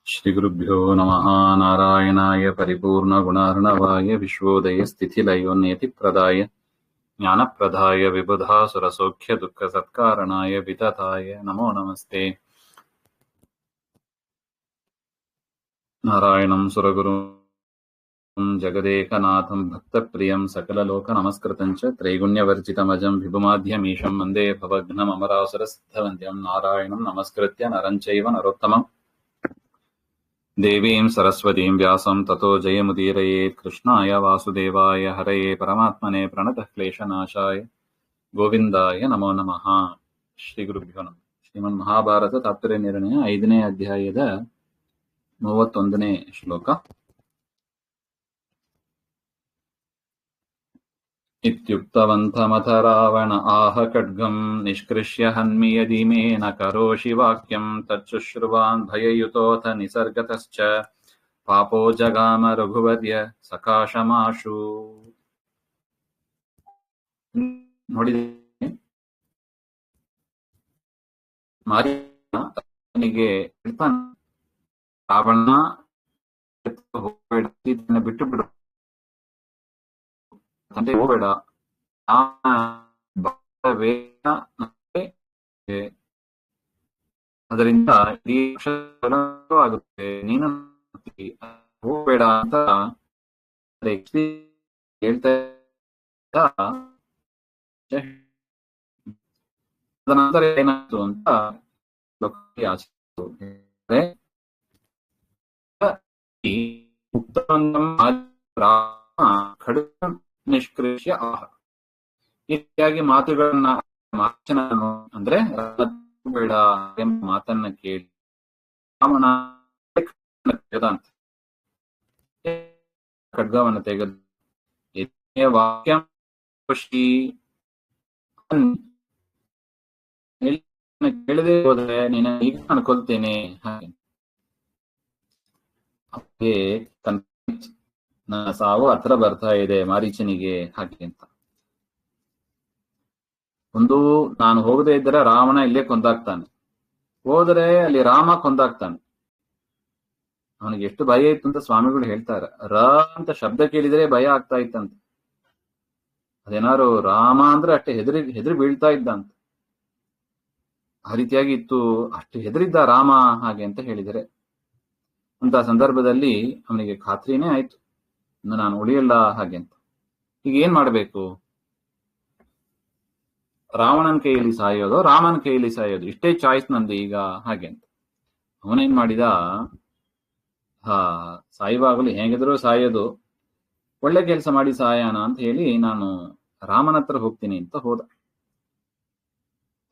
ಶ್ರೀಗುರುಭ್ಯೋ ನಮಃ. ನಾರಾಯಣಾಯ ಪರಿಪೂರ್ಣಗುಣಾರ್ಣವಾಯ ವಿಶ್ವೋದಯಸ್ಥಿತಿಲಯೋನ್ಯತಿಪ್ರದಾಯ ಜ್ಞಾನಪ್ರದಾಯ ವಿಬುಧಾಸುರಸೌಖ್ಯದುಃಖಸತ್ಕಾರಣಾಯ ವಿತತಾಯ ನಮೋ ನಮಸ್ತೆ. ನಾರಾಯಣಂ ಸುರಗುರುಂ ಜಗದೇಕನಾಥಂ ಭಕ್ತಪ್ರಿಯಂ ಸಕಲಲೋಕನಮಸ್ಕೃತಂ ಚ ತ್ರೈಗುಣ್ಯವರ್ಜಿತಮಜಂ ವಿಭುಮಾದ್ಯಮೀಶಂ ವಂದೇ ಭವಘ್ನಮರಾಸುರಸಿದ್ಧವಂದ್ಯಂ. ನಾರಾಯಣಂ ನಮಸ್ಕೃತ್ಯ ನರಂ ಚೈವ ನರೋತ್ತಮಂ ದೇವೀಂ ಸರಸ್ವತೀಂ ವ್ಯಾಸಂ ತತೋ ಜಯಮುದೀರಯೇತ್. ಕೃಷ್ಣಾಯ ವಾಸುದೇವಾಯ ಹರಯೇ ಪರಮಾತ್ಮನೇ ಪ್ರಣತಃ ಕ್ಲೇಶನಾಶಾಯ ಗೋವಿಂದಾಯ ನಮೋ ನಮಃ. ಶ್ರೀ ಗುರುಭ್ಯೋ ನಮಃ. ಶ್ರೀಮನ್ ಮಹಾಭಾರತ ತಾತ್ಪರ್ಯ ನಿರ್ಣಯ 5ನೇ ಅಧ್ಯಾಯದ 31ನೇ ಶ್ಲೋಕ. ಇತ್ಯುಕ್ತವಂತಮಥ ರಾವಣ ಆಹ ಖಡ್ಗಂ ನಿಷ್ಕೃಷ್ಯ ಹನ್ಮಿ ಯದಿ ಮೇ ನ ಕರೋಷಿ ವಾಕ್ಯಂ ತಚ್ಚುಶ್ರುವಾನ್ ಭಯಯುತೋಥ ನಿಸರ್ಗತಶ್ಚ ಪಾಪೋ ಜಗಾಮ ರಘುವರ್ಯ ಸಕಾಶಮಾಶು. ನೋಡಿದೆ ಮಾರಿಗೆ ರಾವಣ ಬಿಟ್ಟು ಬಿಡು, ತಂದೆ ಹೋಗಬೇಡ, ಅದರಿಂದ ಇಡೀ ಆಗುತ್ತೆ, ನೀನು ಹೋಗಬೇಡ ಅಂತ ಹೇಳ್ತಾ. ತದನಂತರ ಏನಾಯ್ತು ಅಂತ ಖಡ್ಗ ನಿಷ್ಕೃಷ್ಯ ಆಹ ಇತ್ಯಾದಿ ಮಾತುಗಳನ್ನ ಅಂದ್ರೆ ಬೇಡ ಎಂಬ ಮಾತನ್ನ ಕೇಳಿ ರಾಮನ ಖಡ್ಗವನ್ನು ತೆಗೆದು ವಾಕ್ಯ ಕೇಳದೆ ಹೋದ್ರೆ ನೀನು ಈಗ ಅನ್ಕೊಳ್ತೇನೆ. ಹಾಗೆ ನನ್ನ ಸಾವು ಹತ್ರ ಬರ್ತಾ ಇದೆ ಮಾರೀಚನಿಗೆ ಹಾಗೆ ಅಂತ. ಒಂದು ನಾನು ಹೋಗದೆ ಇದ್ದರೆ ರಾವಣ ಇಲ್ಲೇ ಕೊಂದಾಗ್ತಾನೆ, ಹೋದರೆ ಅಲ್ಲಿ ರಾಮ ಕೊಂದಾಗ್ತಾನೆ. ಅವನಿಗೆ ಎಷ್ಟು ಭಯ ಇತ್ತು ಅಂತ ಸ್ವಾಮಿಗಳು ಹೇಳ್ತಾರೆ. ರ ಅಂತ ಶಬ್ದ ಕೇಳಿದ್ರೆ ಭಯ ಆಗ್ತಾ ಇತ್ತಂತ. ಅದೇನಾರು ರಾಮ ಅಂದ್ರೆ ಅಷ್ಟೇ ಹೆದರಿ ಬೀಳ್ತಾ ಇದ್ದ ಅಂತ. ಆ ರೀತಿಯಾಗಿ ಇತ್ತು, ಅಷ್ಟು ಹೆದರಿದ್ದ ರಾಮ ಹಾಗೆ ಅಂತ ಹೇಳಿದರೆ. ಅಂತ ಸಂದರ್ಭದಲ್ಲಿ ಅವನಿಗೆ ಖಾತ್ರಿನೇ ಆಯ್ತು, ಇನ್ನು ನಾನು ಉಳಿಯಲ್ಲ ಹಾಗೆ ಅಂತ. ಈಗ ಏನ್ ಮಾಡಬೇಕು? ರಾವಣನ ಕೈಯಲ್ಲಿ ಸಾಯೋದು, ರಾಮನ ಕೈಯಲ್ಲಿ ಸಾಯೋದು, ಇಷ್ಟೇ ಚಾಯ್ಸ್ ನಂದು ಈಗ ಹಾಗೆ ಅಂತ. ಅವನೇನ್ ಮಾಡಿದ, ಸಾಯುವಾಗಲೂ ಹೇಗಿದ್ರು ಸಾಯೋದು, ಒಳ್ಳೆ ಕೆಲಸ ಮಾಡಿ ಸಾಯೋಣ ಅಂತ ಹೇಳಿ ನಾನು ರಾಮನ ಹತ್ರ ಹೋಗ್ತೀನಿ ಅಂತ ಹೋದ.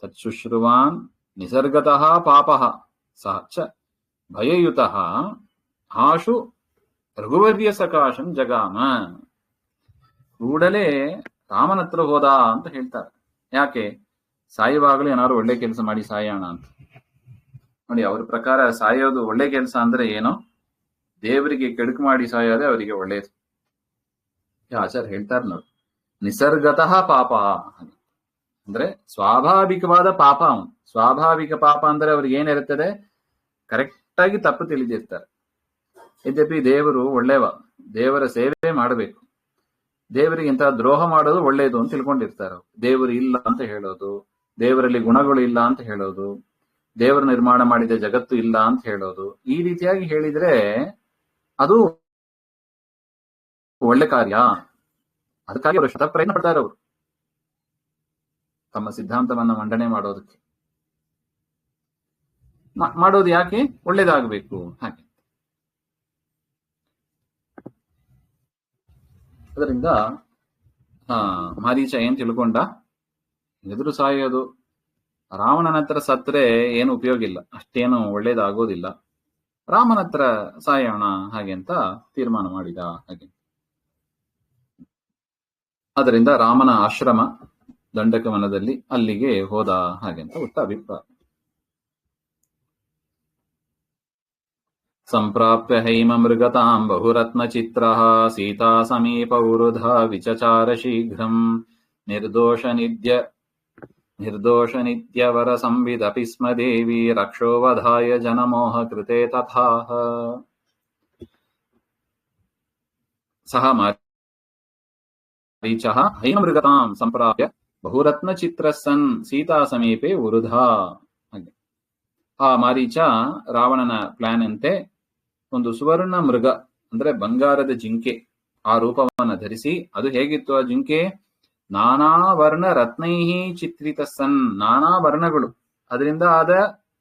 ತತ್ಸುಶ್ರುವಾನ್ ನಿಸರ್ಗತಃ ಪಾಪಃ ಸಹ ಚ ಭಯಯುತಃ ಆಶು ರಘುವರ್ಯ ಸಕಾಶಂ ಜಗಾಮ. ಕೂಡಲೇ ರಾಮನ ಹತ್ರ ಹೋದ ಅಂತ ಹೇಳ್ತಾರೆ. ಯಾಕೆ? ಸಾಯುವಾಗಲೂ ಏನಾದ್ರು ಒಳ್ಳೆ ಕೆಲಸ ಮಾಡಿ ಸಾಯೋಣ ಅಂತ. ನೋಡಿ, ಅವ್ರ ಪ್ರಕಾರ ಸಾಯೋದು ಒಳ್ಳೆ ಕೆಲಸ ಅಂದ್ರೆ ಏನೋ, ದೇವರಿಗೆ ಕೆಡುಕು ಮಾಡಿ ಸಾಯೋದೇ ಅವರಿಗೆ ಒಳ್ಳೇದು. ಆಚಾರ್ಯ ಹೇಳ್ತಾರೆ ನೋಡಿ, ನಿಸರ್ಗತಃ ಪಾಪ ಅಂದ್ರೆ ಸ್ವಾಭಾವಿಕವಾದ ಪಾಪ. ಅವನು ಸ್ವಾಭಾವಿಕ ಪಾಪ ಅಂದ್ರೆ ಅವ್ರಿಗೆ ಏನಿರುತ್ತದೆ, ಕರೆಕ್ಟ್ ಆಗಿ ತಪ್ಪು ತಿಳಿದಿರ್ತಾರೆ. ಯದ್ಯಪಿ ದೇವರು ಒಳ್ಳೆವ, ದೇವರ ಸೇವೆ ಮಾಡಬೇಕು, ದೇವರಿಗೆ ಇಂತಹ ದ್ರೋಹ ಮಾಡೋದು ಒಳ್ಳೇದು ಅಂತ ತಿಳ್ಕೊಂಡಿರ್ತಾರೆ. ದೇವರು ಇಲ್ಲ ಅಂತ ಹೇಳೋದು, ದೇವರಲ್ಲಿ ಗುಣಗಳು ಇಲ್ಲ ಅಂತ ಹೇಳೋದು, ದೇವರು ನಿರ್ಮಾಣ ಮಾಡಿದ ಜಗತ್ತು ಇಲ್ಲ ಅಂತ ಹೇಳೋದು, ಈ ರೀತಿಯಾಗಿ ಹೇಳಿದ್ರೆ ಅದು ಒಳ್ಳೆ ಕಾರ್ಯ. ಅದಕ್ಕಾಗಿ ಅವರು ಶತ ಪ್ರಯತ್ನ ಪಡ್ತಾರೆ ಅವರು ತಮ್ಮ ಸಿದ್ಧಾಂತವನ್ನ ಮಂಡನೆ ಮಾಡೋದಕ್ಕೆ. ಮಾಡೋದು ಯಾಕೆ? ಒಳ್ಳೇದಾಗಬೇಕು ಹಾಗೆ. ಅದರಿಂದ ಮಾರೀಚ ಏನ್ ತಿಳ್ಕೊಂಡ, ಎದುರು ಸಾಯೋದು, ರಾವಣನ ಹತ್ರ ಸತ್ರೆ ಏನು ಉಪಯೋಗ ಇಲ್ಲ, ಅಷ್ಟೇನು ಒಳ್ಳೇದಾಗೋದಿಲ್ಲ, ರಾಮನ ಹತ್ರ ಸಾಯೋಣ ಹಾಗೆ ಅಂತ ತೀರ್ಮಾನ ಮಾಡಿದ ಹಾಗೆ. ಅದರಿಂದ ರಾಮನ ಆಶ್ರಮ ದಂಡಕವನದಲ್ಲಿ ಅಲ್ಲಿಗೆ ಹೋದ ಹಾಗೆ ಅಂತ ಉತ್ತ ಅಭಿಪ್ರಾಯ. ಸಂಪ್ರಾಪ್ಯ ಹೈಮ ಮೃಗತಾಂ ಬಹುರತ್ನ ಚಿತ್ರ ಸೀತಾ ಸಮೀಪ ಉರುಧ ವಿಚಚಾರ ಶೀಘ್ರಂ ನಿರ್ದೋಷ ನಿದ್ಯ ನಿರ್ದೋಷ ನಿತ್ಯವರ ಸಂವಿದಪಿ ಸ್ಮ ದೇವಿ ರಕ್ಷೋವಧಾಯ ಜನಮೋಹ ಕೃತೆ ತಥಾಹ. ಸಹ ಮಾರೀಚಃ ಹೈಮೃಗತಾಂ ಸಂಪ್ರಾಪ್ಯ ಬಹುರತ್ನ ಚಿತ್ರ ಸನ್ ಸೀತಾ ಸಮೀಪೆ ಉರುಧಾ. ಆ ಮಾರೀಚ ರಾವಣನ ಪ್ಲಾನ್ ಅಂತೆ ಒಂದು ಸುವರ್ಣ ಮೃಗ ಅಂದ್ರೆ ಬಂಗಾರದ ಜಿಂಕೆ ಆ ರೂಪವನ್ನು ಧರಿಸಿ, ಅದು ಹೇಗಿತ್ತು ಆ ಜಿಂಕೆ? ನಾನಾ ವರ್ಣ ರತ್ನೈಹಿ ಚಿತ್ರಿತ ಸನ್, ನಾನಾ ವರ್ಣಗಳು ಅದರಿಂದ ಆದ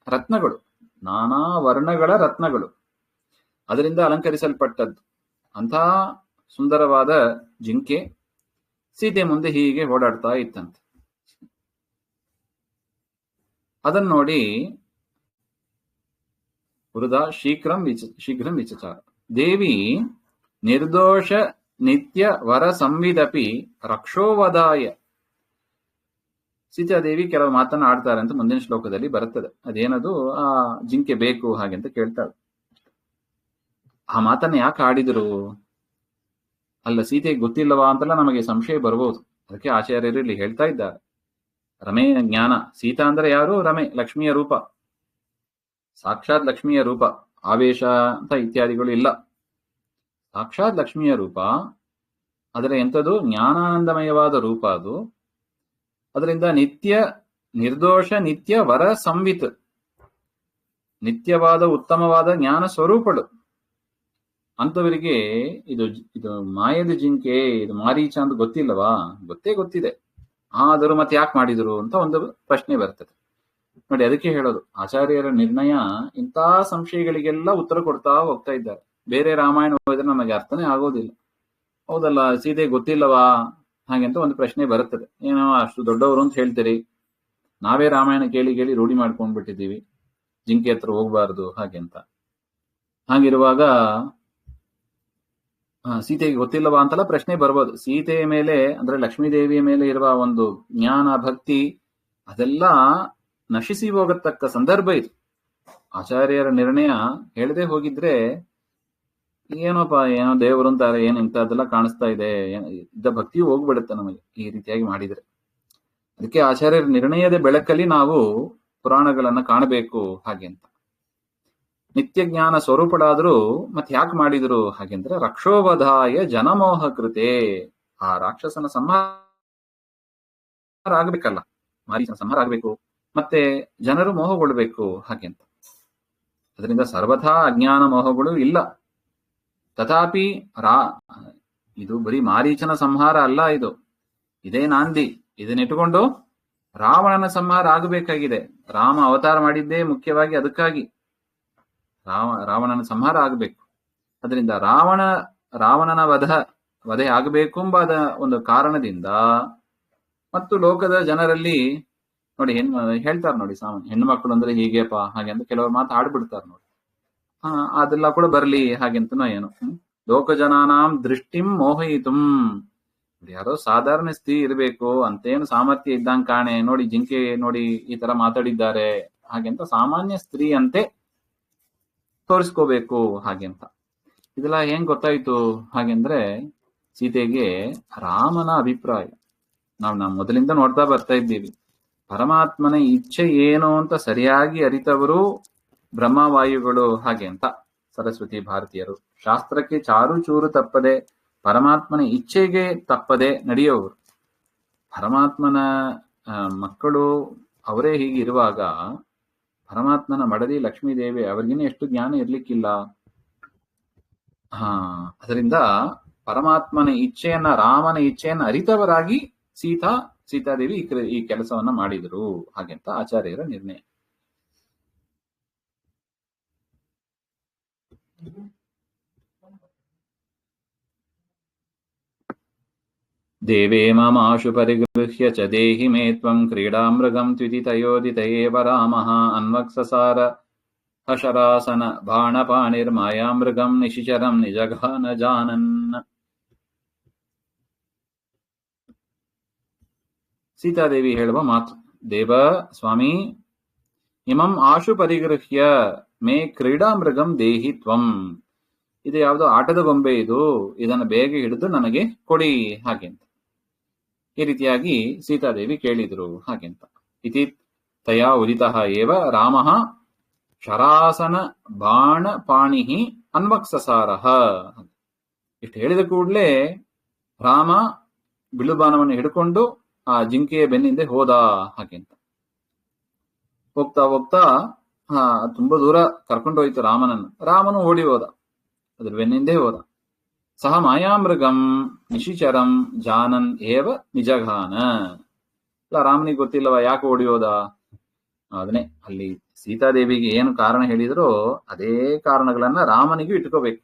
ರತ್ನಗಳು, ನಾನಾ ವರ್ಣಗಳ ರತ್ನಗಳು ಅದರಿಂದ ಅಲಂಕರಿಸಲ್ಪಟ್ಟದ್ದು ಅಂಥ ಸುಂದರವಾದ ಜಿಂಕೆ ಸೀತೆ ಮುಂದೆ ಹೀಗೆ ಓಡಾಡ್ತಾ ಇತ್ತಂತೆ. ಅದನ್ನು ನೋಡಿ ವೃದ ಶೀಘ್ರಂ ವಿಚಚಾರ. ದೇವಿ ನಿರ್ದೋಷ ನಿತ್ಯ ವರ ಸಂವಿದಪಿ ರಕ್ಷೋವಧಾಯ. ಸೀತಾದೇವಿ ಕೆಲವು ಮಾತನ್ನ ಆಡ್ತಾರೆ ಅಂತ ಮುಂದಿನ ಶ್ಲೋಕದಲ್ಲಿ ಬರುತ್ತದೆ. ಅದೇನದು? ಆ ಜಿಂಕೆ ಬೇಕು ಹಾಗೆ ಅಂತ ಕೇಳ್ತಾಳೆ. ಆ ಮಾತನ್ನ ಯಾಕೆ ಆಡಿದರು? ಅಲ್ಲ, ಸೀತೆಗೆ ಗೊತ್ತಿಲ್ಲವಾ ಅಂತೆಲ್ಲ ನಮಗೆ ಸಂಶಯ ಬರ್ಬೋದು. ಅದಕ್ಕೆ ಆಚಾರ್ಯರು ಇಲ್ಲಿ ಹೇಳ್ತಾ ಇದ್ದಾರೆ, ರಮೆಯ ಜ್ಞಾನ. ಸೀತಾ ಅಂದ್ರೆ ಯಾರು? ರಮೆ, ಲಕ್ಷ್ಮಿಯ ರೂಪ, ಸಾಕ್ಷಾತ್ ಲಕ್ಷ್ಮಿಯ ರೂಪ. ಆವೇಶ ಅಂತ ಇತ್ಯಾದಿಗಳು ಇಲ್ಲ, ಸಾಕ್ಷಾತ್ ಲಕ್ಷ್ಮಿಯ ರೂಪ. ಅದರ ಎಂಥದ್ದು? ಜ್ಞಾನಾನಂದಮಯವಾದ ರೂಪ ಅದು. ಅದರಿಂದ ನಿತ್ಯ ನಿರ್ದೋಷ ನಿತ್ಯ ವರ ಸಂವಿತ್, ನಿತ್ಯವಾದ ಉತ್ತಮವಾದ ಜ್ಞಾನ ಸ್ವರೂಪಳು. ಅಂತವರಿಗೆ ಇದು ಮಾಯದ ಜಿಂಕೆ, ಇದು ಮಾರೀಚ ಅಂತ ಗೊತ್ತಿಲ್ಲವಾ? ಗೊತ್ತಿದೆ. ಆದರೂ ಮತ್ತೆ ಯಾಕೆ ಮಾಡಿದ್ರು ಅಂತ ಒಂದು ಪ್ರಶ್ನೆ ಬರ್ತದೆ ನೋಡಿ. ಅದಕ್ಕೆ ಹೇಳೋದು, ಆಚಾರ್ಯರ ನಿರ್ಣಯ ಇಂಥ ಸಂಶಯಗಳಿಗೆಲ್ಲ ಉತ್ತರ ಕೊಡ್ತಾ ಹೋಗ್ತಾ ಇದ್ದಾರೆ. ಬೇರೆ ರಾಮಾಯಣ ಓದಿದ್ರೆ ನಮಗೆ ಅರ್ಥನೇ ಆಗೋದಿಲ್ಲ. ಹೌದಲ್ಲ, ಸೀತೆ ಗೊತ್ತಿಲ್ಲವಾ ಹಾಗೆಂತ ಒಂದು ಪ್ರಶ್ನೆ ಬರುತ್ತದೆ. ಏನೋ ಅಷ್ಟು ದೊಡ್ಡವರು ಅಂತ ಹೇಳ್ತೀರಿ, ನಾವೇ ರಾಮಾಯಣ ಕೇಳಿ ರೂಢಿ ಮಾಡ್ಕೊಂಡ್ಬಿಟ್ಟಿದ್ದೀವಿ, ಜಿಂಕೆ ಹತ್ರ ಹೋಗ್ಬಾರ್ದು ಹಾಗೆ ಅಂತ. ಹಾಗಿರುವಾಗ ಸೀತೆಗೆ ಗೊತ್ತಿಲ್ಲವಾ ಅಂತೆಲ್ಲ ಪ್ರಶ್ನೆ ಬರ್ಬೋದು. ಸೀತೆಯ ಮೇಲೆ ಅಂದ್ರೆ ಲಕ್ಷ್ಮೀದೇವಿಯ ಮೇಲೆ ಇರುವ ಒಂದು ಜ್ಞಾನ ಭಕ್ತಿ ಅದೆಲ್ಲ ನಶಿಸಿ ಹೋಗತಕ್ಕ ಸಂದರ್ಭ ಇದು. ಆಚಾರ್ಯರ ನಿರ್ಣಯ ಹೇಳದೆ ಹೋಗಿದ್ರೆ ಏನೋಪ್ಪ, ಏನೋ ದೇವರು ಅಂತಾರೆ, ಏನು ಇಂಥದ್ದೆಲ್ಲ ಕಾಣಿಸ್ತಾ ಇದೆ, ಇದ್ದ ಭಕ್ತಿಯೂ ಹೋಗ್ಬಿಡುತ್ತೆ ನಮಗೆ ಈ ರೀತಿಯಾಗಿ ಮಾಡಿದ್ರೆ. ಅದಕ್ಕೆ ಆಚಾರ್ಯರ ನಿರ್ಣಯದ ಬೆಳಕಲ್ಲಿ ನಾವು ಪುರಾಣಗಳನ್ನ ಕಾಣಬೇಕು ಹಾಗೆ ಅಂತ. ನಿತ್ಯ ಜ್ಞಾನ ಸ್ವರೂಪಡಾದ್ರೂ ಮತ್ತೆ ಯಾಕೆ ಮಾಡಿದ್ರು ಹಾಗೆಂದ್ರೆ ರಕ್ಷೋವಧಾಯ ಜನಮೋಹ ಕೃತೆ. ಆ ರಾಕ್ಷಸನ ಸಂಹಾರ ಆಗ್ಬೇಕಲ್ಲ, ಮಾರೀಚನ ಸಂಹಾರ ಆಗ್ಬೇಕು, ಮತ್ತೆ ಜನರು ಮೋಹಗೊಳ್ಬೇಕು ಹಾಗೆ ಅಂತ. ಅದರಿಂದ ಸರ್ವಥಾ ಅಜ್ಞಾನ ಮೋಹಗಳು ಇಲ್ಲ. ತಥಾಪಿ ಇದು ಬರೀ ಮಾರೀಚನ ಸಂಹಾರ ಅಲ್ಲ, ಇದೇ ನಾಂದಿ. ಇದನ್ನಿಟ್ಟುಕೊಂಡು ರಾವಣನ ಸಂಹಾರ ಆಗಬೇಕಾಗಿದೆ. ರಾಮ ಅವತಾರ ಮಾಡಿದ್ದೇ ಮುಖ್ಯವಾಗಿ ಅದಕ್ಕಾಗಿ, ರಾವಣನ ಸಂಹಾರ ಆಗಬೇಕು. ಅದರಿಂದ ರಾವಣನ ವಧೆ ಆಗಬೇಕೆಂಬ ಒಂದು ಕಾರಣದಿಂದ ಮತ್ತು ಲೋಕದ ಜನರಲ್ಲಿ ನೋಡಿ ಹೇಳ್ತಾರೆ ನೋಡಿ, ಸಾಮಾನ್ಯ ಹೆಣ್ಣು ಮಕ್ಕಳು ಅಂದ್ರೆ ಹೀಗೆಪಾ ಹಾಗೆ ಅಂತ ಕೆಲವರು ಮಾತು ಆಡ್ಬಿಡ್ತಾರೆ ನೋಡಿ. ಅದೆಲ್ಲ ಕೂಡ ಬರ್ಲಿ ಹಾಗೆಂತನೋ ಏನು. ಲೋಕ ಜನಾನಾಂ ದೃಷ್ಟಿಂ ಮೋಹಯಿತುಂ. ಯಾರೋ ಸಾಧಾರಣ ಸ್ತ್ರೀ ಇರಬೇಕು ಅಂತೇನು ಸಾಮರ್ಥ್ಯ ಇದ್ದಂಗೆ ಕಾಣೆ, ನೋಡಿ ಜಿಂಕೆ ನೋಡಿ ಈ ತರ ಮಾತಾಡಿದ್ದಾರೆ ಹಾಗೆಂತ ಸಾಮಾನ್ಯ ಸ್ತ್ರೀ ಅಂತೆ ತೋರಿಸ್ಕೋಬೇಕು ಹಾಗೆಂತ. ಇದೆಲ್ಲ ಹೆಂಗ್ ಗೊತ್ತಾಯ್ತು ಹಾಗೆಂದ್ರೆ ಸೀತೆಗೆ ರಾಮನ ಅಭಿಪ್ರಾಯ ನಾವು ಮೊದಲಿಂದ ನೋಡ್ತಾ ಬರ್ತಾ ಇದ್ದೀವಿ. ಪರಮಾತ್ಮನ ಇಚ್ಛೆ ಏನು ಅಂತ ಸರಿಯಾಗಿ ಅರಿತವರು ಬ್ರಹ್ಮವಾಯುಗಳು ಹಾಗೆ ಅಂತ ಸರಸ್ವತಿ ಭಾರತೀಯರು. ಶಾಸ್ತ್ರಕ್ಕೆ ಚಾರು ಚೂರು ತಪ್ಪದೆ, ಪರಮಾತ್ಮನ ಇಚ್ಛೆಗೆ ತಪ್ಪದೆ ನಡೆಯುವವರು. ಪರಮಾತ್ಮನ ಮಕ್ಕಳು ಅವರೇ ಹೀಗಿರುವಾಗ ಪರಮಾತ್ಮನ ಮಡದಿ ಲಕ್ಷ್ಮೀದೇವಿ ಅವರಿಗಿನ್ನ ಎಷ್ಟು ಜ್ಞಾನ ಇರ್ಲಿಕ್ಕಿಲ್ಲ. ಅದರಿಂದ ಪರಮಾತ್ಮನ ಇಚ್ಛೆಯನ್ನ, ರಾಮನ ಇಚ್ಛೆಯನ್ನ ಅರಿತವರಾಗಿ ಸೀತಾದೇವಿ ಈ ಕೆಲಸವನ್ನ ಮಾಡಿದರು ಹಾಗೆಂತ ಆಚಾರ್ಯರ ನಿರ್ಣಯ. ದೇವೇ ಮಮಾಶು ಪರಿಗೃಹ್ಯ ಚ ದೇಹಿ ಮೇ ತ್ವಂ ಕ್ರೀಡಾಮೃಗಂ ತ್ವಿದಿತಯೋದಿತ ಏವ ರಾಮಃ ಅನ್ವಕ್ಸಸಾರ ಹಶರಾಸನ ಬಾಣಪಾಣಿರ್ಮಾಯಾಮೃಗಂ ನಿಶಿಚರಂ ನಿಜಘಾನ ಜಾನನ್. ಸೀತಾದೇವಿ ಹೇಳುವ ಮಾತು, ದೇವ ಸ್ವಾಮಿ, ಇಮಂ ಆಶು ಪರಿಗೃಹ್ಯ ಮೇ ಕ್ರೀಡಾಮೃಗಂ ದೇಹಿ ತ್ವಂ. ಇದು ಯಾವುದೋ ಆಟದ ಗೊಂಬೆ, ಇದನ್ನು ಬೇಗ ಹಿಡಿದು ನನಗೆ ಕೊಡಿ ಹಾಗೆಂತ ಈ ರೀತಿಯಾಗಿ ಸೀತಾದೇವಿ ಕೇಳಿದ್ರು ಹಾಗೆಂತ. ಇತಿ ತಯಾ ಉದಿತಃ ಏವ ರಾಮಃ ಶರಾಸನ ಬಾಣ ಪಾಣಿಃ ಅನ್ವಕ್ಸಸಾರಃ. ಇಷ್ಟು ಹೇಳಿದ ಕೂಡಲೇ ರಾಮ ಬಿಲ್ಲುಬಾಣವನ್ನು ಹಿಡ್ಕೊಂಡು ಆ ಜಿಂಕೆಯ ಬೆನ್ನಿಂದೆ ಹೋದ ಹಾಗೆ ಅಂತ. ಹೋಗ್ತಾ ಹೋಗ್ತಾ ತುಂಬಾ ದೂರ ಕರ್ಕೊಂಡೋಯ್ತು ರಾಮನನ್ನು. ರಾಮನು ಓಡಿ ಹೋದ, ಅದ್ರ ಬೆನ್ನಿಂದೇ ಹೋದ. ಸಹ ಮಾಯಾಮೃಗಂ ನಿಶಿಚರಂ ಜಾನನ್ ಏವ ನಿಜಘಾನ. ರಾಮನಿಗೆ ಗೊತ್ತಿಲ್ಲವ ಯಾಕೆ ಓಡಿ ಹೋದ. ಅದನ್ನೇ ಅಲ್ಲಿ ಸೀತಾದೇವಿಗೆ ಏನು ಕಾರಣ ಹೇಳಿದ್ರೋ ಅದೇ ಕಾರಣಗಳನ್ನ ರಾಮನಿಗೂ ಇಟ್ಕೋಬೇಕು.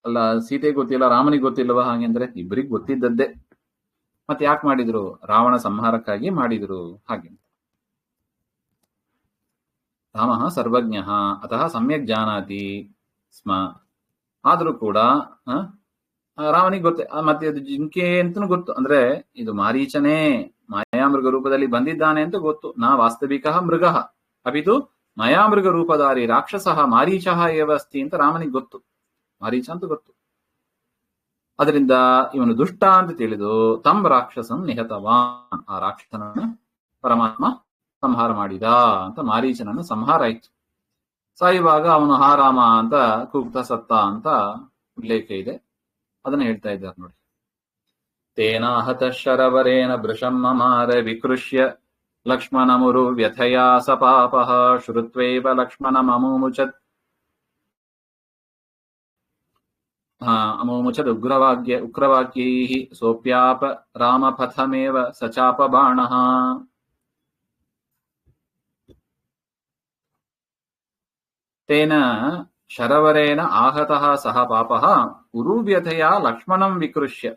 ಅಲ್ಲ ಸೀತೆಗೆ ಗೊತ್ತಿಲ್ಲ ರಾಮನಿಗೆ ಗೊತ್ತಿಲ್ಲವ ಹಾಗೆಂದ್ರೆ ಇಬ್ಬರಿಗೆ ಗೊತ್ತಿದ್ದದ್ದೇ. ಮತ್ತೆ ಯಾಕೆ ಮಾಡಿದ್ರು, ರಾವಣ ಸಂಹಾರಕ್ಕಾಗಿ ಮಾಡಿದ್ರು ಹಾಗೆ. ರಾಮ ಸರ್ವಜ್ಞ ಅತಃ ಸಮ್ಯಕ್ ಜಾನಾತಿ ಸ್ಮ. ಆದ್ರೂ ಕೂಡ ರಾಮನಿಗೆ ಗೊತ್ತೇ, ಮತ್ತೆ ಅದು ಜಿಂಕೆ ಅಂತನೂ ಗೊತ್ತು. ಅಂದ್ರೆ ಇದು ಮಾರೀಚನೇ ಮಾಯಾಮೃಗ ರೂಪದಲ್ಲಿ ಬಂದಿದ್ದಾನೆ ಅಂತ ಗೊತ್ತು. ನಾ ವಾಸ್ತವಿಕ ಮೃಗ ಅಪಿತು ಮಾಯಾಮೃಗ ರೂಪಧಾರಿ ರಾಕ್ಷಸ ಮಾರೀಚ ಏವ ಅಸ್ತಿ ಅಂತ ರಾಮನಿಗೆ ಗೊತ್ತು. ಮಾರೀಚ ಅಂತ ಗೊತ್ತು. ಅದರಿಂದ ಇವನು ದುಷ್ಟ ಅಂತ ತಿಳಿದು ತಮ್ ರಾಕ್ಷಸಂ ನಿಹತವಾನ್, ಆ ರಾಕ್ಷಸನನ್ನ ಪರಮಾತ್ಮ ಸಂಹಾರ ಮಾಡಿದ ಅಂತ ಮಾರೀಚನನ್ನು ಸಂಹಾರ ಆಯ್ತು. ಸಾಯುವಾಗ ಅವನು ಹಾರಾಮ ಅಂತ ಕೂಗ್ತಾ ಸತ್ತ ಅಂತ ಉಲ್ಲೇಖ ಇದೆ. ಅದನ್ನ ಹೇಳ್ತಾ ಇದ್ದಾರೆ ನೋಡಿ. ತೇನಾಹತ ಶರವರೇನ ಭೃಶಂ ಮಮಾರ ವಿಕೃಷ್ಯ ಲಕ್ಷ್ಮಣಮುರು ವ್ಯಥಯಾ ಸ ಪಾಪಃ ಶ್ರುತ್ವೈವ ಲಕ್ಷ್ಮಣ ಅಮೂಮುಚತ್ ಅಮೂಮುಚದ್ ಉಗ್ರವಾಕ್ಯೈಃ ಸೋಪ್ಯಾಪ ರಾಮಪಥಮೇವ ಸಚಾಪ ಬಾಣಃ. ತೇನ ಶರವರೇನ ಆಹತಃ ಸಹ ಪಾಪಃ ಉರುವ್ಯಥೆಯ ಲಕ್ಷ್ಮಣಂ ವಿಕೃಷ್ಯ.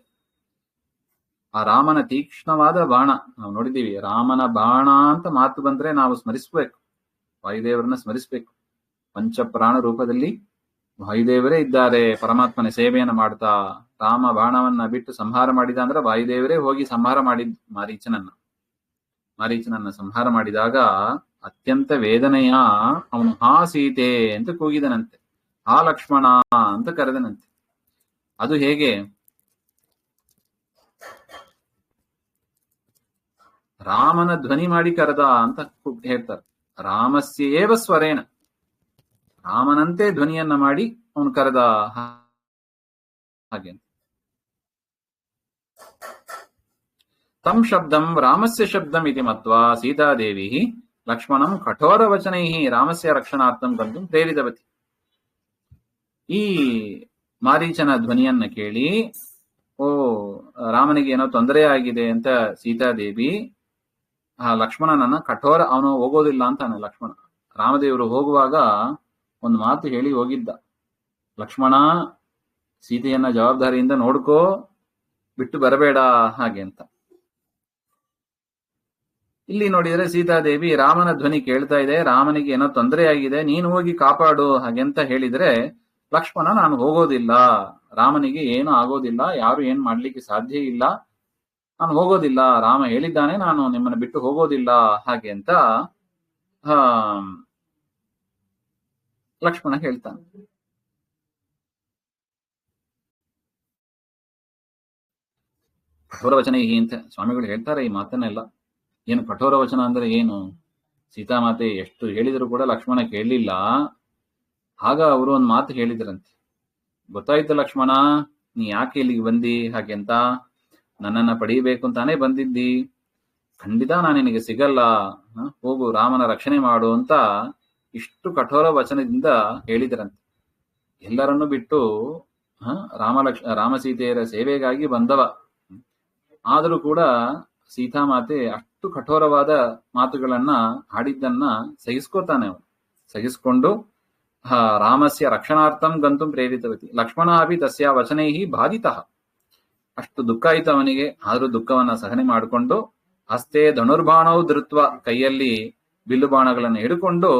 ಆ ರಾಮನ ತೀಕ್ಷ್ಣವಾದ ಬಾಣ ನಾವು ನೋಡಿದ್ದೀವಿ. ರಾಮನ ಬಾಣ ಅಂತ ಮಾತು ಬಂದ್ರೆ ನಾವು ಸ್ಮರಿಸ್ಬೇಕು, ವಾಯುದೇವರನ್ನ ಸ್ಮರಿಸ್ಬೇಕು. ಪಂಚಪ್ರಾಣ ರೂಪದಲ್ಲಿ ವಾಯುದೇವರೇ ಇದ್ದಾರೆ ಪರಮಾತ್ಮನ ಸೇವೆಯನ್ನು ಮಾಡ್ತಾ. ರಾಮ ಬಾಣವನ್ನ ಬಿಟ್ಟು ಸಂಹಾರ ಮಾಡಿದ ಅಂದ್ರೆ ವಾಯುದೇವರೇ ಹೋಗಿ ಸಂಹಾರ ಮಾಡಿದ್ ಮಾರೀಚನನ್ನ ಸಂಹಾರ ಮಾಡಿದಾಗ ಅತ್ಯಂತ ವೇದನೆಯ ಅವನು ಹಾ ಸೀತೆ ಅಂತ ಕೂಗಿದನಂತೆ, ಹಾ ಲಕ್ಷ್ಮಣ ಅಂತ ಕರೆದನಂತೆ. ಅದು ಹೇಗೆ, ರಾಮನ ಧ್ವನಿ ಮಾಡಿ ಕರೆದ ಅಂತ ಹೇಳ್ತಾರೆ. ರಾಮಸ್ಯೇವ ಸ್ವರೇಣ, ರಾಮನಂತೆ ಧ್ವನಿಯನ್ನ ಮಾಡಿ ಅವನು ಕರೆದ ಹಾಗೆ. ತಂ ಶಬ್ದಂ ರಾಮಸ್ಯ ಶಬ್ದಂ ಇತಿ ಮತ್ವಾ ಸೀತಾದೇವಿ ಲಕ್ಷ್ಮಣಂ ಕಠೋರ ವಚನೈ ರಾಮಸ್ಯ ರಕ್ಷಣಾರ್ಥಂ ಗಂತುಂ ಪ್ರೇರಿತವತಿ. ಈ ಮಾರೀಚನ ಧ್ವನಿಯನ್ನ ಕೇಳಿ ರಾಮನಿಗೆ ಏನೋ ತೊಂದರೆ ಆಗಿದೆ ಅಂತ ಸೀತಾದೇವಿ ಲಕ್ಷ್ಮಣನನ್ನ ಕಠೋರ, ಅವನು ಹೋಗೋದಿಲ್ಲ ಅಂತಾನೆ ಲಕ್ಷ್ಮಣ. ರಾಮದೇವರು ಹೋಗುವಾಗ ಒಂದು ಮಾತು ಹೇಳಿ ಹೋಗಿದ್ದ, ಲಕ್ಷ್ಮಣ ಸೀತೆಯನ್ನ ಜವಾಬ್ದಾರಿಯಿಂದ ನೋಡ್ಕೋ, ಬಿಟ್ಟು ಬರಬೇಡ ಹಾಗೆ ಅಂತ. ಇಲ್ಲಿ ನೋಡಿದ್ರೆ ಸೀತಾದೇವಿ ರಾಮನ ಧ್ವನಿ ಕೇಳ್ತಾ ಇದೆ, ರಾಮನಿಗೆ ಏನೋ ತೊಂದರೆ ಆಗಿದೆ, ನೀನು ಹೋಗಿ ಕಾಪಾಡು ಹಾಗೆಂತ ಹೇಳಿದ್ರೆ ಲಕ್ಷ್ಮಣ ನಾನು ಹೋಗೋದಿಲ್ಲ, ರಾಮನಿಗೆ ಏನು ಆಗೋದಿಲ್ಲ, ಯಾರು ಏನ್ ಮಾಡ್ಲಿಕ್ಕೆ ಸಾಧ್ಯ ಇಲ್ಲ, ನಾನು ಹೋಗೋದಿಲ್ಲ, ರಾಮ ಹೇಳಿದ್ದಾನೆ ನಾನು ನಿಮ್ಮನ್ನ ಬಿಟ್ಟು ಹೋಗೋದಿಲ್ಲ ಹಾಗೆ ಅಂತ ಲಕ್ಷ್ಮಣ ಹೇಳ್ತಾನೆ. ಕಠೋರ ವಚನ ಅಂತ ಸ್ವಾಮಿಗಳು ಹೇಳ್ತಾರೆ ಈ ಮಾತನ್ನೆಲ್ಲ. ಏನು ಕಠೋರ ವಚನ ಅಂದ್ರೆ ಏನು? ಸೀತಾಮಾತೆ ಎಷ್ಟು ಹೇಳಿದ್ರು ಕೂಡ ಲಕ್ಷ್ಮಣ ಕೇಳಲಿಲ್ಲ. ಆಗ ಅವರು ಒಂದು ಮಾತು ಹೇಳಿದ್ರಂತೆ, ಗೊತ್ತಾಯ್ತು ಲಕ್ಷ್ಮಣ, ನೀ ಯಾಕೆ ಇಲ್ಲಿಗೆ ಬಂದಿ ಹಾಗೆ ಅಂತ, ನನ್ನನ್ನ ಪಡೀಬೇಕು ಅಂತಾನೆ ಬಂದಿದ್ದಿ, ಖಂಡಿತ ನಾನು ನಿನಗೆ ಸಿಗಲ್ಲ, ಹೋಗು ರಾಮನ ರಕ್ಷಣೆ ಮಾಡು ಅಂತ ಇಷ್ಟು ಕಠೋರ ವಚನದಿಂದ ಹೇಳಿದ್ರಂತೆ. ಎಲ್ಲರನ್ನು ಬಿಟ್ಟು ರಾಮ ಸೀತೆಯರ ಸೇವೆಗಾಗಿ ಬಂದವ. ಆದರೂ ಕೂಡ ಸೀತಾಮಾತೆ ಅಷ್ಟು ಕಠೋರವಾದ ಮಾತುಗಳನ್ನ ಹಾಡಿದ್ದನ್ನ ಸಹಿಸ್ಕೋತಾನೆ. ಅವನು ಸಹಿಸ್ಕೊಂಡು ರಾಮಸ್ಯ ರಕ್ಷಣಾರ್ಥಂ ಗಂತುಂ ಪ್ರೇರಿತವತಿ ಲಕ್ಷ್ಮಣ ಅಪಿ ತಸ್ಯ ವಚನೈ ಬಾಧಿತಃ. ಅಷ್ಟು ದುಃಖ ಆಯಿತು ಅವನಿಗೆ. ಆದ್ರೂ ದುಃಖವನ್ನ ಸಹನೆ ಮಾಡಿಕೊಂಡು ಹಸ್ತೆ ಧನುರ್ಬಾಣವು ಧೃತ್ವ, ಕೈಯಲ್ಲಿ ಬಿಲ್ಲು ಬಾಣಗಳನ್ನು ಹಿಡ್ಕೊಂಡು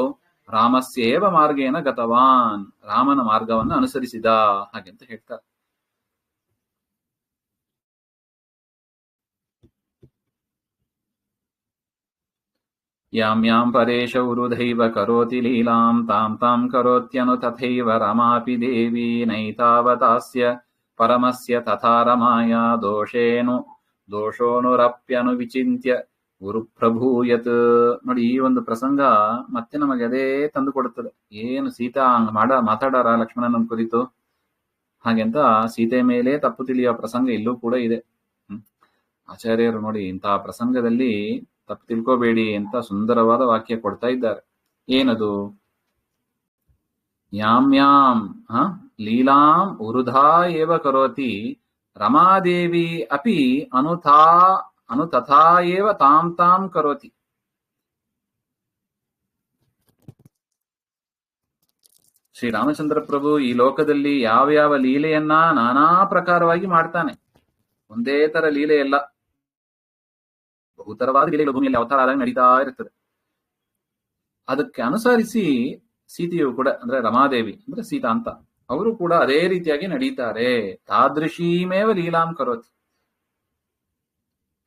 ರಾಮಸ್ಯೇವ ಮಾರ್ಗೇನ ಗತವಾನ್, ರಾಮನ ಮಾರ್ಗವನ್ನು ಅನುಸರಿಸಿದ ಹಾಗೆಂತ ಹೇಳ್ತಾರೆ. ಯಾಂ ಯಾಂ ಪರೇಶ ಉರುಧೈವ ಕರೋತಿ ಲೀಲಾಂ ತಾಂ ತಾಂ ಕರೋತ್ಯನು ತಥೈವ ರಮಾಪಿ ದೇವಿ ನೈತಾವತಾಸ್ಯ ಪರಮಸ್ಯ ತಥಾ ರಮಾಯ ದೋಷೋನುರಪ್ಯನು ವಿಚಿಂತ್ಯ ಗುರುಪ್ರಭು ಯತ್. ನೋಡಿ, ಈ ಒಂದು ಪ್ರಸಂಗ ಮತ್ತೆ ನಮಗೆ ಅದೇ ತಂದು ಕೊಡುತ್ತದೆ. ಏನು ಸೀತಾ ಹಂಗ ಮಾತಾಡಾರ ಲಕ್ಷ್ಮಣನ ಕುರಿತು ಹಾಗೆಂತ ಸೀತೆ ಮೇಲೆ ತಪ್ಪು ತಿಳಿಯುವ ಪ್ರಸಂಗ ಇಲ್ಲೂ ಕೂಡ ಇದೆ. ಆಚಾರ್ಯರು ನೋಡಿ ಇಂತಹ ಪ್ರಸಂಗದಲ್ಲಿ ತಪ್ಪು ತಿಳ್ಕೋಬೇಡಿ ಅಂತ ಸುಂದರವಾದ ವಾಕ್ಯ ಕೊಡ್ತಾ ಇದ್ದಾರೆ. ಏನದು? ಯಾಂ ಲೀಲಾಂ ಉರುಧಾ ಏವ ಕರೋತಿ ರಮಾದೇವಿ ಅಪಿ ಅನುತಥಾ ಏವ ತಾಂ ಕರೋತಿ. ಶ್ರೀರಾಮಚಂದ್ರ ಪ್ರಭು ಈ ಲೋಕದಲ್ಲಿ ಯಾವ ಲೀಲೆಯನ್ನ ನಾನಾ ಪ್ರಕಾರವಾಗಿ ಮಾಡ್ತಾನೆ. ಒಂದೇ ತರ ಲೀಲೆ ಎಲ್ಲ, ಬಹುತರವಾದ ಲೀಲೆಗಳು ಭೂಮಿಯಲ್ಲಿ ಅವತಾರ ಆದಾಗ ನಡೀತಾ ಇರ್ತದೆ. ಅದಕ್ಕೆ ಅನುಸರಿಸಿ ಸೀತೆಯು ಕೂಡ, ಅಂದ್ರೆ ರಮಾದೇವಿ ಅಂದ್ರೆ ಸೀತಾ ಅಂತ, ಅವರು ಕೂಡ ಅದೇ ರೀತಿಯಾಗಿ ನಡೀತಾರೆ. ತಾದೃಶೀಮೇವ ಲೀಲಾಂ ಕರೋತಿ,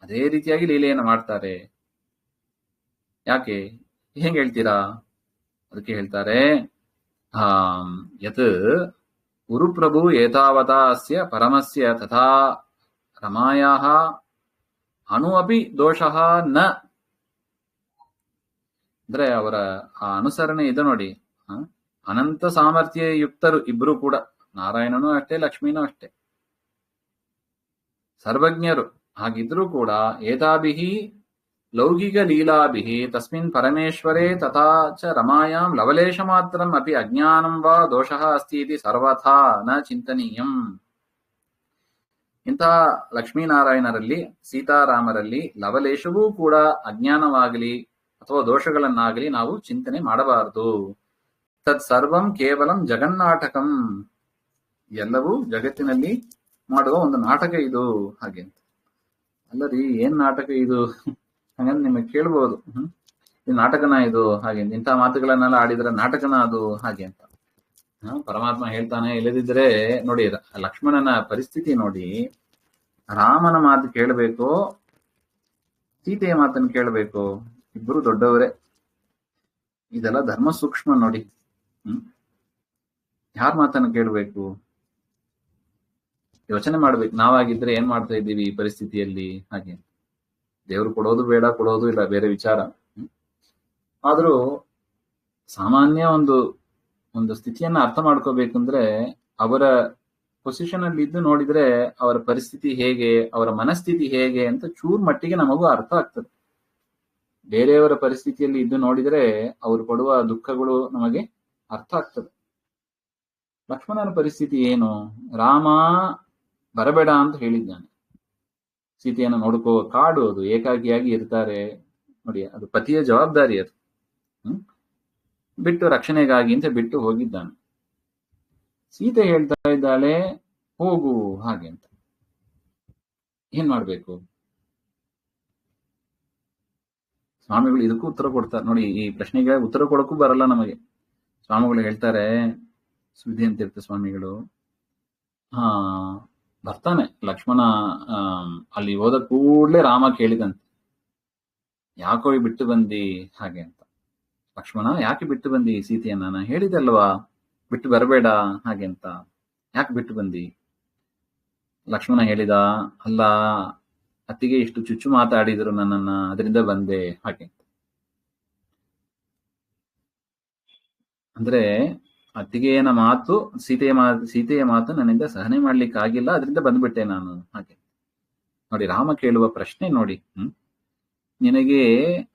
ಅದೇ ರೀತಿಯಾಗಿ ಲೀಲೆಯನ್ನು ಮಾಡ್ತಾರೆ. ಯಾಕೆ ಹೆಂಗ್ ಹೇಳ್ತೀರಾ? ಅದಕ್ಕೆ ಹೇಳ್ತಾರೆ, ಯತ್ ಗುರುಪ್ರಭು ಏತಾವತಾ ಅಸ್ಯ ಪರಮಸ್ಯ ತಥಾ ರಮಾಯಾಃ ಅಣು ಅಪಿ ದೋಷಃ ನ. ಅಂದ್ರೆ ಅವರ ಆ ಅನುಸರಣೆ ಇದೆ ನೋಡಿ. ಅನಂತ ಸಾಮರ್ಥ್ಯ ಯುಕ್ತರು ಇಬ್ರು ಕೂಡ, ನಾರಾಯಣನೂ ಅಷ್ಟೇ, ಲಕ್ಷ್ಮೀನೂ ಅಷ್ಟೇ, ಸರ್ವಜ್ಞರು. ಹಾಗಿದ್ರೂ ಕೂಡ ಏತಾಭಿಹಿ ಲೌಕಿಕ ಲೀಲಾಭಿಹಿ ತಸ್ಮಿನ್ ಪರಮೇಶ್ವರೇ ತಥಾ ಚ ರಮಾಯಾಂ ಲವಲೇಶ ಮಾತ್ರಂ ಅಪಿ ಅಜ್ಞಾನಂ ವಾ ದೋಷಃ ಅಸ್ತಿ ಇತಿ ಸರ್ವಥಾ ನ ಚಿಂತನೀಯಂ. ಇಂತಹ ಲಕ್ಷ್ಮೀನಾರಾಯಣರಲ್ಲಿ, ಸೀತಾರಾಮರಲ್ಲಿ ಲವಲೇಶವೂ ಕೂಡ ಅಜ್ಞಾನವಾಗಲಿ ಅಥವಾ ದೋಷಗಳನ್ನಾಗಲಿ ನಾವು ಚಿಂತನೆ ಮಾಡಬಾರದು. ತತ್ ಸರ್ವಂ ಕೇವಲಂ ಜಗನ್ನಾಟಕಂ, ಎಲ್ಲವೂ ಜಗತ್ತಿನಲ್ಲಿ ಮಾಡುವ ಒಂದು ನಾಟಕ ಇದು. ಹಾಗೆ ಅಲ್ಲರಿ, ಏನ್ ನಾಟಕ ಇದು ಹಾಗಂತ ನಿಮಗೆ ಕೇಳ್ಬೋದು. ಇದು ನಾಟಕನ ಇದು ಹಾಗೆ, ಇಂಥ ಮಾತುಗಳನ್ನೆಲ್ಲ ಆಡಿದ್ರೆ ನಾಟಕನ ಅದು ಹಾಗೆ ಅಂತ ಪರಮಾತ್ಮ ಹೇಳ್ತಾನೆ. ಇಲ್ಲದಿದ್ರೆ ನೋಡಿ, ಲಕ್ಷ್ಮಣನ ಪರಿಸ್ಥಿತಿ ನೋಡಿ, ರಾಮನ ಮಾತು ಕೇಳಬೇಕು, ಸೀತೆಯ ಮಾತನ್ನು ಕೇಳಬೇಕು, ಇಬ್ಬರು ದೊಡ್ಡವರೇ. ಇದೆಲ್ಲ ಧರ್ಮ ಸೂಕ್ಷ್ಮ ನೋಡಿ. ಯಾರ ಮಾತನ್ನು ಕೇಳಬೇಕು? ಯೋಚನೆ ಮಾಡ್ಬೇಕು. ನಾವಾಗಿದ್ರೆ ಏನ್ ಮಾಡ್ತಾ ಇದ್ದೀವಿ ಈ ಪರಿಸ್ಥಿತಿಯಲ್ಲಿ? ಹಾಗೆ ದೇವ್ರು ಕೊಡೋದು ಬೇಡ, ಕೊಡೋದು ಇಲ್ಲ, ಬೇರೆ ವಿಚಾರ. ಆದ್ರೂ ಸಾಮಾನ್ಯ ಒಂದು ಸ್ಥಿತಿಯನ್ನ ಅರ್ಥ ಮಾಡ್ಕೋಬೇಕಂದ್ರೆ ಅವರ ಪೊಸಿಷನ್ ಅಲ್ಲಿ ಇದ್ದು ನೋಡಿದ್ರೆ ಅವರ ಪರಿಸ್ಥಿತಿ ಹೇಗೆ, ಅವರ ಮನಸ್ಥಿತಿ ಹೇಗೆ ಅಂತ ಚೂರ್ ಮಟ್ಟಿಗೆ ನಮಗೂ ಅರ್ಥ ಆಗ್ತದೆ. ಬೇರೆಯವರ ಪರಿಸ್ಥಿತಿಯಲ್ಲಿ ಇದ್ದು ನೋಡಿದ್ರೆ ಅವರು ಪಡುವ ದುಃಖಗಳು ನಮಗೆ ಅರ್ಥ ಆಗ್ತದೆ. ಲಕ್ಷ್ಮಣನ ಪರಿಸ್ಥಿತಿ ಏನು? ರಾಮ ಬರಬೇಡ ಅಂತ ಹೇಳಿದ್ದಾನೆ, ಸೀತೆಯನ್ನು ನೋಡ್ಕೋ, ಕಾಡು ಅದು, ಏಕಾಕಿಯಾಗಿ ಇರ್ತಾರೆ ನೋಡಿ, ಅದು ಪತಿಯ ಜವಾಬ್ದಾರಿ ಅದು. ಬಿಟ್ಟು ರಕ್ಷಣೆಗಾಗಿ ಅಂತ ಬಿಟ್ಟು ಹೋಗಿದ್ದಾನೆ. ಸೀತೆ ಹೇಳ್ತಾ ಇದ್ದಾಳೆ ಹೋಗು ಹಾಗೆ ಅಂತ. ಏನ್ ಮಾಡ್ಬೇಕು? ಸ್ವಾಮಿಗಳು ಇದಕ್ಕೂ ಉತ್ತರ ಕೊಡ್ತಾರೆ ನೋಡಿ. ಈ ಪ್ರಶ್ನೆಗೆ ಉತ್ತರ ಕೊಡಕ್ಕೂ ಬರಲ್ಲ ನಮಗೆ. ಸ್ವಾಮಿಗಳು ಹೇಳ್ತಾರೆ, ಸುದ್ದಿ ಅಂತಿರ್ತ ಸ್ವಾಮಿಗಳು, ಬರ್ತಾನೆ ಲಕ್ಷ್ಮಣ ಅಲ್ಲಿ ಹೋದ ಕೂಡ್ಲೆ ರಾಮ ಕೇಳಿದಂತೆ, ಯಾಕೋ ಬಿಟ್ಟು ಬಂದಿ ಹಾಗೆ ಅಂತ. ಲಕ್ಷ್ಮಣ, ಯಾಕೆ ಬಿಟ್ಟು ಬಂದಿ ಸೀತೆಯನ್ನ? ನಾನು ಹೇಳಿದಲ್ವಾ ಬಿಟ್ಟು ಬರಬೇಡ ಹಾಗೆ ಅಂತ, ಯಾಕೆ ಬಿಟ್ಟು ಬಂದಿ? ಲಕ್ಷ್ಮಣ ಹೇಳಿದ, ಅಲ್ಲ ಅತ್ತಿಗೆ ಇಷ್ಟು ಚುಚ್ಚು ಮಾತಾಡಿದ್ರು ನನ್ನನ್ನ, ಅದರಿಂದ ಬಂದೆ ಹಾಗೆ. ಅಂದ್ರೆ ಅತ್ತಿಗೆಯನ ಮಾತು, ಸೀತೆಯ ಮಾತು ನನ್ನಿಂದ ಸಹನೆ ಮಾಡ್ಲಿಕ್ಕಾಗಿಲ್ಲ, ಅದರಿಂದ ಬಂದ್ಬಿಟ್ಟೆ ನಾನು ಹಾಗೆ ನೋಡಿ. ರಾಮ ಕೇಳುವ ಪ್ರಶ್ನೆ ನೋಡಿ, ನಿನಗೆ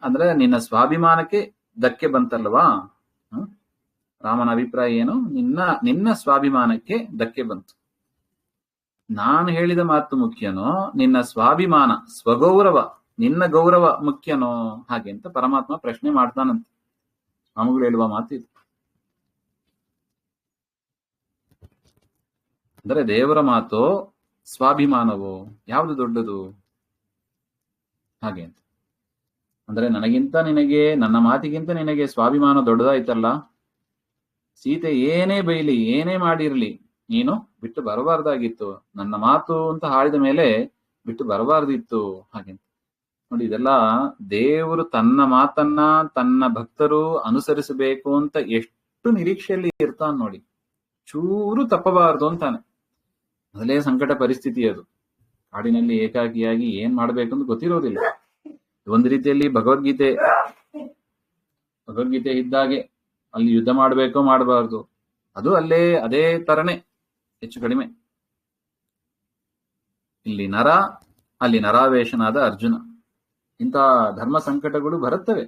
ಅಂದ್ರೆ ನಿನ್ನ ಸ್ವಾಭಿಮಾನಕ್ಕೆ ಧಕ್ಕೆ ಬಂತಲ್ವಾ? ರಾಮನ ಅಭಿಪ್ರಾಯ ಏನು? ನಿನ್ನ ಸ್ವಾಭಿಮಾನಕ್ಕೆ ಧಕ್ಕೆ ಬಂತು. ನಾನು ಹೇಳಿದ ಮಾತು ಮುಖ್ಯನೋ, ನಿನ್ನ ಸ್ವಾಭಿಮಾನ, ಸ್ವಗೌರವ, ನಿನ್ನ ಗೌರವ ಮುಖ್ಯನೋ ಹಾಗೆ ಅಂತ ಪರಮಾತ್ಮ ಪ್ರಶ್ನೆ ಮಾಡ್ತಾನಂತೆ. ಸ್ವಾಮಿಗಳು ಹೇಳುವ ಮಾತು ಇದು. ಅಂದ್ರೆ ದೇವರ ಮಾತು, ಸ್ವಾಭಿಮಾನವೋ, ಯಾವುದು ದೊಡ್ಡದು ಹಾಗೆ ಅಂತ. ಅಂದ್ರೆ ನನಗಿಂತ ನಿನಗೆ, ನನ್ನ ಮಾತಿಗಿಂತ ನಿನಗೆ ಸ್ವಾಭಿಮಾನ ದೊಡ್ಡದಾಯ್ತಲ್ಲ. ಸೀತೆ ಏನೇ ಬೈಲಿ, ಏನೇ ಮಾಡಿರ್ಲಿ, ನೀನು ಬಿಟ್ಟು ಬರಬಾರ್ದಾಗಿತ್ತು. ನನ್ನ ಮಾತು ಅಂತ ಹಾಡಿದ ಮೇಲೆ ಬಿಟ್ಟು ಬರಬಾರ್ದಿತ್ತು ಹಾಗೆ ನೋಡಿ. ಇದೆಲ್ಲ ದೇವರು ತನ್ನ ಮಾತನ್ನ ತನ್ನ ಭಕ್ತರು ಅನುಸರಿಸಬೇಕು ಅಂತ ಎಷ್ಟು ನಿರೀಕ್ಷೆಯಲ್ಲಿ ಇರ್ತಾನೆ ನೋಡಿ. ಚೂರು ತಪ್ಪಬಾರದು ಅಂತಾನೆ. ಮೊದಲೇ ಸಂಕಟ ಪರಿಸ್ಥಿತಿ ಅದು. ಕಾಡಿನಲ್ಲಿ ಏಕಾಕಿಯಾಗಿ ಏನ್ ಮಾಡ್ಬೇಕಂತ ಗೊತ್ತಿರೋದಿಲ್ಲ. ಒಂದು ರೀತಿಯಲ್ಲಿ ಭಗವದ್ಗೀತೆ ಇದ್ದಾಗೆ ಅಲ್ಲಿ ಯುದ್ಧ ಮಾಡಬೇಕೋ ಮಾಡಬಾರ್ದು, ಅದು ಅದೇ ತರನೇ ಹೆಚ್ಚು ಕಡಿಮೆ. ಇಲ್ಲಿ ನರ, ಅಲ್ಲಿ ನರಾವೇಶನಾದ ಅರ್ಜುನ. ಇಂಥ ಧರ್ಮ ಸಂಕಟಗಳು ಬರುತ್ತವೆ.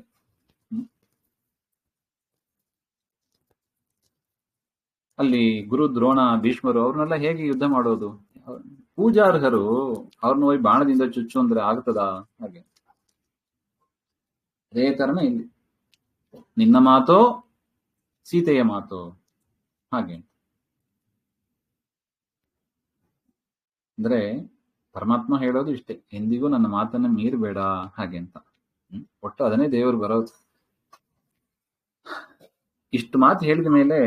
ಅಲ್ಲಿ ಗುರು ದ್ರೋಣ, ಭೀಷ್ಮರು ಅವ್ರನ್ನೆಲ್ಲ ಹೇಗೆ ಯುದ್ಧ ಮಾಡೋದು? ಪೂಜಾರ್ಹರು, ಅವ್ರನ್ನ ಹೋಗಿ ಬಾಣದಿಂದ ಚುಚ್ಚು ಅಂದ್ರೆ ಆಗ್ತದಾ? ಹಾಗೆ ಅದೇ ತರನೇ ಇಲ್ಲಿ ನಿನ್ನ ಮಾತೋ ಸೀತೆಯ ಮಾತೋ, ಹಾಗೆ ಅಂದ್ರೆ ಪರಮಾತ್ಮ ಹೇಳೋದು ಇಷ್ಟೇ, ಎಂದಿಗೂ ನನ್ನ ಮಾತನ್ನ ಮೀರಬೇಡ ಹಾಗೆ ಅಂತ. ಒಟ್ಟು ಅದನ್ನೇ ದೇವರು ಬರೋದು. ಇಷ್ಟು ಮಾತು ಹೇಳಿದ ಮೇಲೆ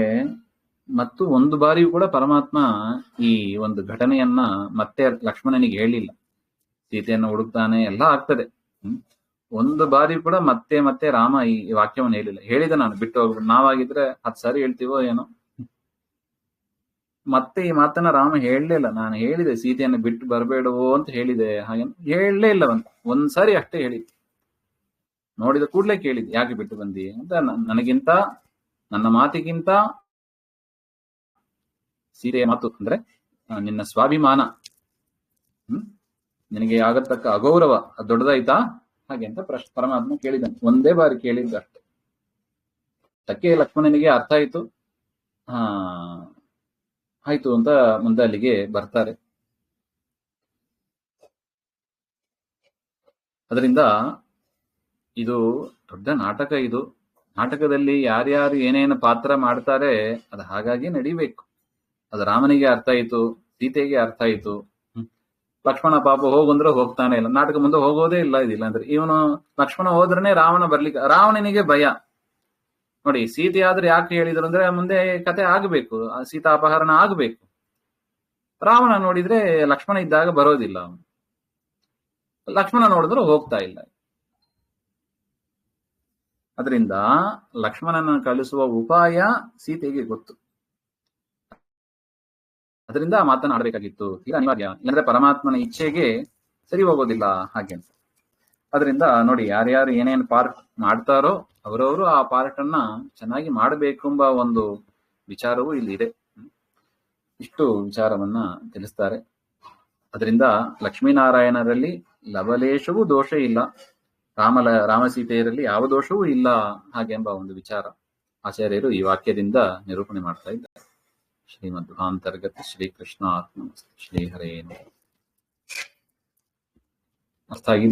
ಮತ್ತು ಒಂದು ಬಾರಿಯೂ ಕೂಡ ಪರಮಾತ್ಮ ಈ ಒಂದು ಘಟನೆಯನ್ನ ಮತ್ತೆ ಲಕ್ಷ್ಮಣನಿಗೆ ಹೇಳಿಲ್ಲ. ಸೀತೆಯನ್ನು ಹುಡುಕ್ತಾನೆ, ಎಲ್ಲ ಆಗ್ತದೆ. ಒಂದು ಬಾರಿ ಕೂಡ ಮತ್ತೆ ಮತ್ತೆ ರಾಮ ಈ ವಾಕ್ಯವನ್ನು ಹೇಳಿಲ್ಲ. ಹೇಳಿದ ನಾನು ಬಿಟ್ಟು ಹೋಗ್ಬಿಟ್ಟು, ನಾವಾಗಿದ್ರೆ 10 ಸಾರಿ ಹೇಳ್ತೀವೋ ಏನೋ. ಮತ್ತೆ ಈ ಮಾತನ್ನ ರಾಮ ಹೇಳಲಿಲ್ಲ. ನಾನು ಹೇಳಿದೆ ಸೀತೆಯನ್ನು ಬಿಟ್ಟು ಬರಬೇಡವೋ ಅಂತ ಹೇಳಿದೆ, ಹಾಗೆ ಹೇಳಲೇ ಇಲ್ಲ. ಒಂದ್ಸಾರಿ ಅಷ್ಟೇ ಹೇಳಿದ್. ನೋಡಿದ ಕೂಡ್ಲೆ ಕೇಳಿದ್, ಯಾಕೆ ಬಿಟ್ಟು ಬಂದಿ ಅಂತ. ನನಗಿಂತ, ನನ್ನ ಮಾತಿಗಿಂತ ಸೀತೆಯ ಮಾತು ಅಂದ್ರೆ ನಿನ್ನ ಸ್ವಾಭಿಮಾನ, ನಿನಗೆ ಆಗತಕ್ಕ ಅಗೌರವ ಅದು ದೊಡ್ಡದಾಯ್ತಾ ಹಾಗೆ ಅಂತ ಪರಮಾತ್ಮ ಕೇಳಿದ್ದಾನೆ. ಒಂದೇ ಬಾರಿ ಕೇಳಿದ್ದು ಅಷ್ಟೆ. ತಕ್ಕೆ ಲಕ್ಷ್ಮಣನಿಗೆ ಅರ್ಥ ಆಯ್ತು. ಆಯ್ತು ಅಂತ ಮುಂದೆ ಅಲ್ಲಿಗೆ ಬರ್ತಾರೆ. ಅದರಿಂದ ಇದು ದೊಡ್ಡ ನಾಟಕ. ಇದು ನಾಟಕದಲ್ಲಿ ಯಾರ್ಯಾರು ಏನೇನು ಪಾತ್ರ ಮಾಡ್ತಾರೆ ಅದು ಹಾಗಾಗಿ ನಡಿಬೇಕು. ಅದು ರಾಮನಿಗೆ ಅರ್ಥ ಆಯ್ತು, ಸೀತೆಗೆ ಅರ್ಥ ಆಯ್ತು. ಲಕ್ಷ್ಮಣ ಪಾಪ ಹೋಗಂದ್ರೆ ಹೋಗ್ತಾನೆ ಇಲ್ಲ, ನಾಟಕ ಮುಂದೆ ಹೋಗೋದೇ ಇಲ್ಲ. ಇದಿಲ್ಲ ಅಂದ್ರೆ ಇವನು ಲಕ್ಷ್ಮಣ ಹೋದ್ರನೆ ರಾವಣ ಬರ್ಲಿಕ್ಕೆ, ರಾವಣನಿಗೆ ಭಯ. ನೋಡಿ, ಸೀತೆ ಆದ್ರೆ ಯಾಕೆ ಹೇಳಿದ್ರು ಅಂದ್ರೆ ಮುಂದೆ ಕತೆ ಆಗ್ಬೇಕು, ಸೀತಾ ಅಪಹರಣ ಆಗ್ಬೇಕು. ರಾವಣ ನೋಡಿದ್ರೆ ಲಕ್ಷ್ಮಣ ಇದ್ದಾಗ ಬರೋದಿಲ್ಲ, ಲಕ್ಷ್ಮಣ ನೋಡಿದ್ರೆ ಹೋಗ್ತಾ ಇಲ್ಲ. ಅದರಿಂದ ಲಕ್ಷ್ಮಣನ ಕಳಿಸುವ ಉಪಾಯ ಸೀತೆಗೆ ಗೊತ್ತು. ಅದರಿಂದ ಆ ಮಾತನ್ನು ಆಡಬೇಕಾಗಿತ್ತು, ಈಗ ಅನಿವಾರ್ಯ. ಇಲ್ಲಂದ್ರೆ ಪರಮಾತ್ಮನ ಇಚ್ಛೆಗೆ ಸರಿ ಹೋಗೋದಿಲ್ಲ ಹಾಗೆ ಅಂತ. ಅದರಿಂದ ನೋಡಿ, ಯಾರ್ಯಾರು ಏನೇನು ಪಾರ್ಟ್ ಮಾಡ್ತಾರೋ ಅವರವರು ಆ ಪಾರ್ಟ್ ಅನ್ನ ಚೆನ್ನಾಗಿ ಮಾಡಬೇಕೆಂಬ ಒಂದು ವಿಚಾರವೂ ಇಲ್ಲಿ ಇದೆ. ಇಷ್ಟು ವಿಚಾರವನ್ನ ತಿಳಿಸ್ತಾರೆ. ಅದರಿಂದ ಲಕ್ಷ್ಮೀನಾರಾಯಣರಲ್ಲಿ ಲವಲೇಶವೂ ದೋಷ ಇಲ್ಲ, ರಾಮಸೀತೆಯರಲ್ಲಿ ಯಾವ ದೋಷವೂ ಇಲ್ಲ ಹಾಗೆಂಬ ಒಂದು ವಿಚಾರ ಆಚಾರ್ಯರು ಈ ವಾಕ್ಯದಿಂದ ನಿರೂಪಣೆ ಮಾಡ್ತಾ ಇದ್ದಾರೆ. ಶ್ರೀಮಧ್ವಾಂತರ್ಗತ ಶ್ರೀಕೃಷ್ಣ ಆತ್ಮ ಶ್ರೀ ಹರೇ. ಅರ್ಥ ಆಗಿದೆ?